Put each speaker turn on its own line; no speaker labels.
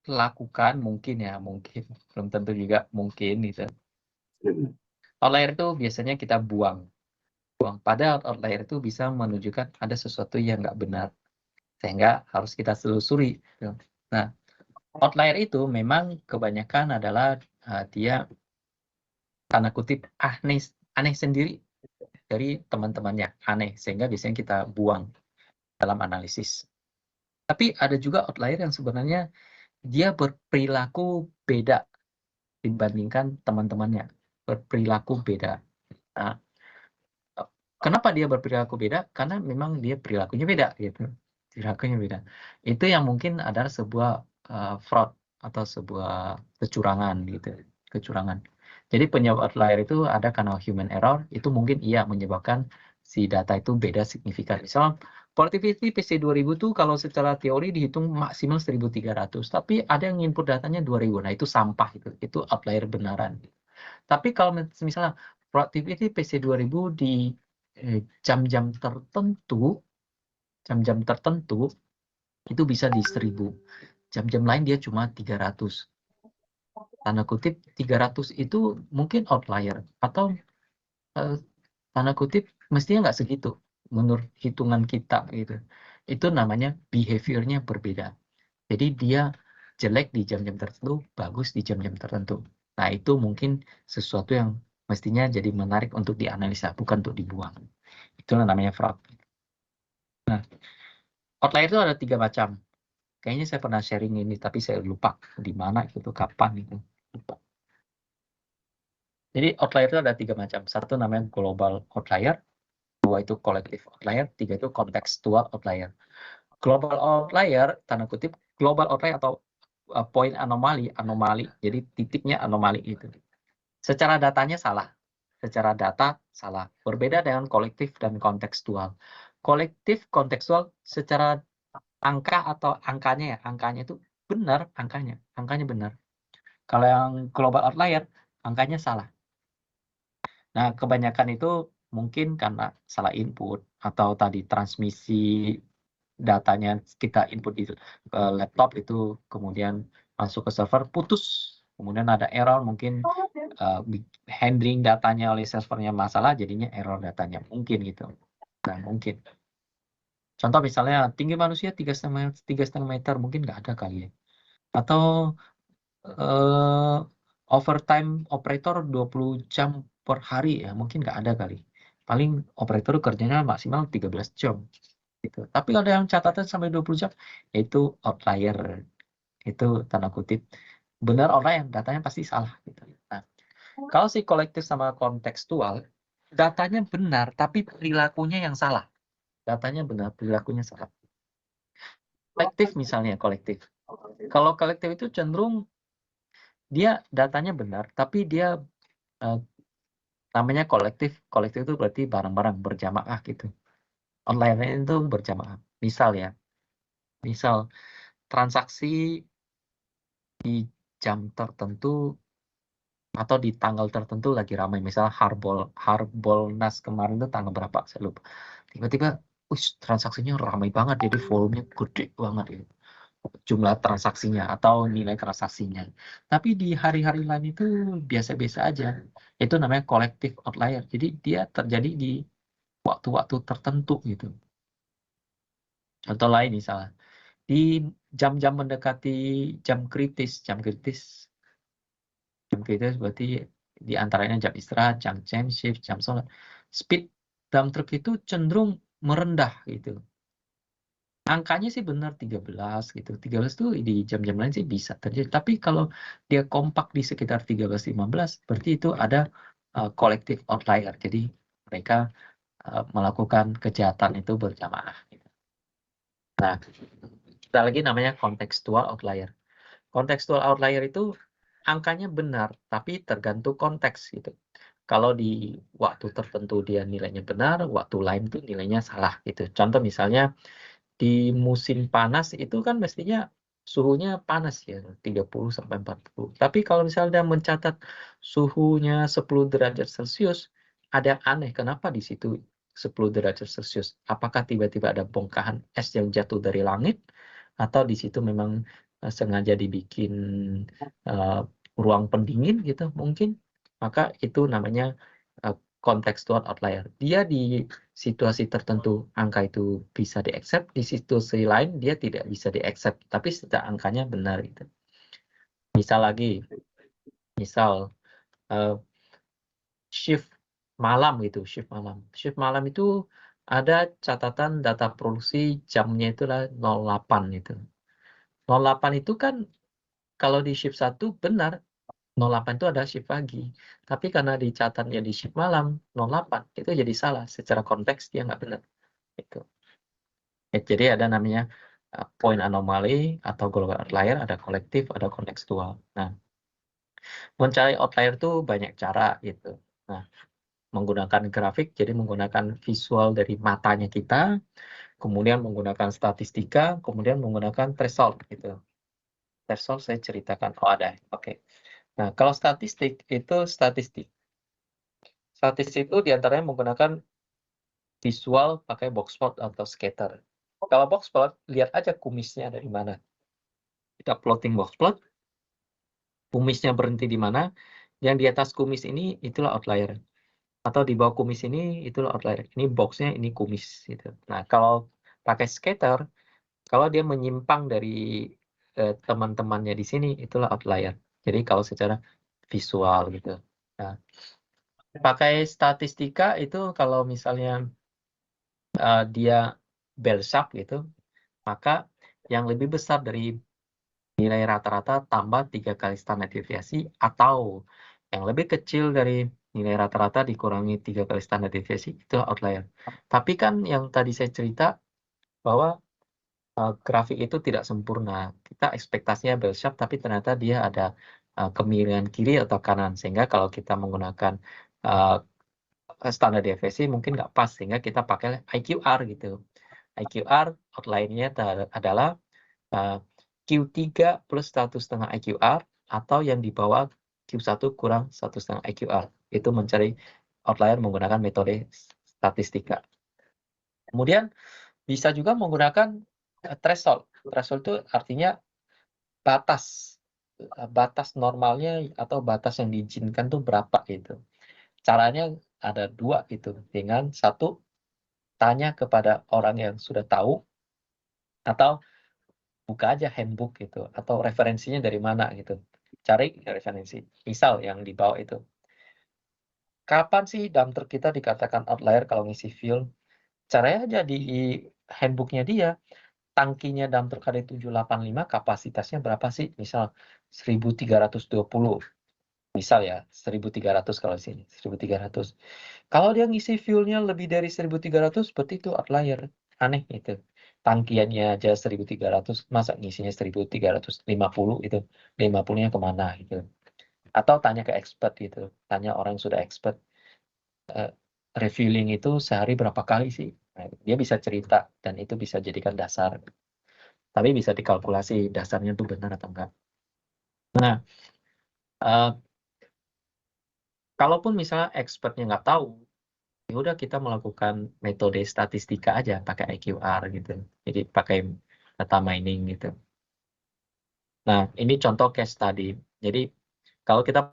lakukan mungkin ya, mungkin, belum tentu juga mungkin gitu.
Mhm.
Outlier itu biasanya kita buang. Padahal outlier itu bisa menunjukkan ada sesuatu yang nggak benar, sehingga harus kita telusuri gitu. Nah, outlier itu memang kebanyakan adalah, dia tanda kutip aneh sendiri dari teman-temannya, aneh, sehingga biasanya kita buang dalam analisis. Tapi ada juga outlier yang sebenarnya dia berperilaku beda dibandingkan teman-temannya, berperilaku beda. Nah, kenapa dia berperilaku beda? Karena memang dia perilakunya beda gitu, perilakunya beda. Itu yang mungkin adalah sebuah, fraud atau sebuah kecurangan gitu, kecurangan. Jadi penyebab outlier itu ada karena human error, itu mungkin iya menyebabkan si data itu beda signifikan. Misal Productivity PC2000 tuh kalau secara teori dihitung maksimal 1.300, tapi ada yang input datanya 2.000. Nah, itu sampah itu outlier benaran. Tapi kalau misalnya Productivity PC2000 di jam-jam tertentu itu bisa di 1.000. Jam-jam lain dia cuma 300. Tanda kutip 300 itu mungkin outlier atau tanda kutip mestinya nggak segitu menurut hitungan kita gitu. Itu namanya behavior-nya berbeda. Jadi dia jelek di jam-jam tertentu, bagus di jam-jam tertentu. Nah, itu mungkin sesuatu yang mestinya jadi menarik untuk dianalisa, bukan untuk dibuang. Itulah namanya fraud. Nah, outlier itu ada 3 macam. Kayaknya saya pernah sharing ini, tapi saya lupa di mana itu, kapan itu, lupa. Jadi outlier itu ada 3 macam. Satu namanya global outlier, 2 itu collective outlier, 3 itu contextual outlier. Global outlier, tanda kutip, global outlier atau poin anomali, jadi titiknya anomali itu. Secara datanya salah, secara data salah. Berbeda dengan kolektif dan kontekstual. Kolektif, kontekstual secara angka atau angkanya itu benar angkanya benar. Kalau yang global outlier, angkanya salah. Nah, kebanyakan itu mungkin karena salah input atau tadi transmisi datanya kita input di laptop itu kemudian masuk ke server putus, kemudian ada error mungkin handling datanya oleh servernya masalah jadinya error datanya mungkin gitu. Nah, mungkin. Contoh misalnya tinggi manusia 3,5 meter mungkin nggak ada kali ya. Atau overtime operator 20 jam per hari ya mungkin nggak ada kali. Paling operator kerjanya maksimal 13 jam. Gitu. Tapi ada yang catatan sampai 20 jam, itu outlier. Itu tanda kutip. Benar outlier, datanya pasti salah. Gitu. Nah, kalau si kolektif sama kontekstual, datanya benar, tapi perilakunya yang salah. Datanya benar, perilakunya salah. Kolektif misalnya, kolektif. Kalau kolektif itu cenderung, dia datanya benar, tapi dia namanya kolektif. Kolektif itu berarti barang-barang berjamaah gitu. Online itu berjamaah. Misal transaksi di jam tertentu atau di tanggal tertentu lagi ramai, misalnya Harbolnas kemarin itu tanggal berapa saya lupa, tiba-tiba transaksinya ramai banget, jadi volumenya gede banget gitu, jumlah transaksinya atau nilai transaksinya. Tapi di hari-hari lain itu biasa-biasa aja. Itu namanya collective outlier, jadi dia terjadi di waktu-waktu tertentu gitu. Contoh lain misalnya di jam-jam mendekati jam kritis berarti di antaranya jam istirahat, jam shift, jam sholat. Speed dump truck itu cenderung merendah gitu. Angkanya sih benar 13 gitu. 13 tuh di jam-jam lain sih bisa terjadi. Tapi kalau dia kompak di sekitar 13-15, berarti itu ada collective outlier. Jadi mereka melakukan kejahatan itu berjamaah. Gitu. Nah, kita lagi namanya contextual outlier. Contextual outlier itu angkanya benar, tapi tergantung konteks gitu. Kalau di waktu tertentu dia nilainya benar, waktu lain tuh nilainya salah gitu. Contoh misalnya di musim panas itu kan mestinya suhunya panas ya, 30 sampai 40. Tapi kalau misalnya dia mencatat suhunya 10 derajat Celcius, ada yang aneh. Kenapa di situ 10 derajat Celcius? Apakah tiba-tiba ada bongkahan es yang jatuh dari langit? Atau di situ memang sengaja dibikin ruang pendingin gitu mungkin, maka itu namanya contextual outlier. Dia di situasi tertentu angka itu bisa di-accept, di situasi lain dia tidak bisa di-accept, tapi secara angkanya benar gitu. Misal lagi, misal shift malam gitu, shift malam. Shift malam itu ada catatan data produksi jamnya itulah 08 itu. 08 itu kan kalau di shift 1 benar 08 itu ada shift pagi. Tapi karena dicatatnya di shift malam 08 itu jadi salah, secara konteks dia nggak benar. Itu. Jadi ada namanya point anomaly atau golongan outlier, ada kolektif, ada kontekstual. Nah, mencari outlier itu banyak cara gitu. Nah, menggunakan grafik, jadi menggunakan visual dari matanya kita, kemudian menggunakan statistika, kemudian menggunakan threshold gitu. Threshold saya ceritakan, oh ada, oke. Nah, kalau statistik itu statistik itu diantaranya menggunakan visual pakai box plot atau scatter. Kalau box plot, lihat aja kumisnya dari mana. Kita plotting box plot, kumisnya berhenti di mana, yang di atas kumis ini itulah outlier. Atau di bawah kumis ini itulah outlier. Ini boxnya, ini kumis gitu. Nah, kalau pakai scatter, kalau dia menyimpang dari teman-temannya di sini, itulah outlier. Jadi kalau secara visual gitu. Nah, pakai statistika itu kalau misalnya dia bell sharp gitu, maka yang lebih besar dari nilai rata-rata tambah 3 kali standar deviasi, atau yang lebih kecil dari nilai rata-rata dikurangi 3 kali standar deviasi, itu outlier. Tapi kan yang tadi saya cerita bahwa grafik itu tidak sempurna. Kita ekspektasinya bell sharp, tapi ternyata dia ada kemiringan kiri atau kanan, sehingga kalau kita menggunakan standar deviasi mungkin nggak pas, sehingga kita pakai IQR gitu. IQR outlier-nya adalah Q3 plus 1,5 IQR, atau yang di bawah Q1 kurang 1,5 IQR. Itu mencari outlier menggunakan metode statistika. Kemudian bisa juga menggunakan threshold. Threshold itu artinya batas normalnya atau batas yang diizinkan tuh berapa gitu. Caranya ada dua gitu. Dengan satu, tanya kepada orang yang sudah tahu, atau buka aja handbook gitu, atau referensinya dari mana gitu. Cari referensi. Misal yang di bawah itu. Kapan sih dump truck kita dikatakan outlier kalau ngisi fuel? Caranya aja di handbooknya dia. Tangkinya dump truck ada 785, kapasitasnya berapa sih? Misal 1320. Misal ya, 1300 kalau di sini, 1300. Kalau dia ngisi fuelnya lebih dari 1300, berarti itu outlier. Aneh itu. Tangkiannya aja 1300, masa ngisinya 1350 itu. 50-nya kemana gitu. Atau tanya ke expert gitu. Tanya orang yang sudah expert. Refueling itu sehari berapa kali sih? Nah, dia bisa cerita dan itu bisa jadikan dasar. Tapi bisa dikalkulasi dasarnya itu benar atau enggak. Nah, kalaupun misalnya expertnya nggak tahu, ya udah kita melakukan metode statistika aja pakai IQR gitu. Jadi pakai data mining gitu. Nah, ini contoh case tadi. Jadi kalau kita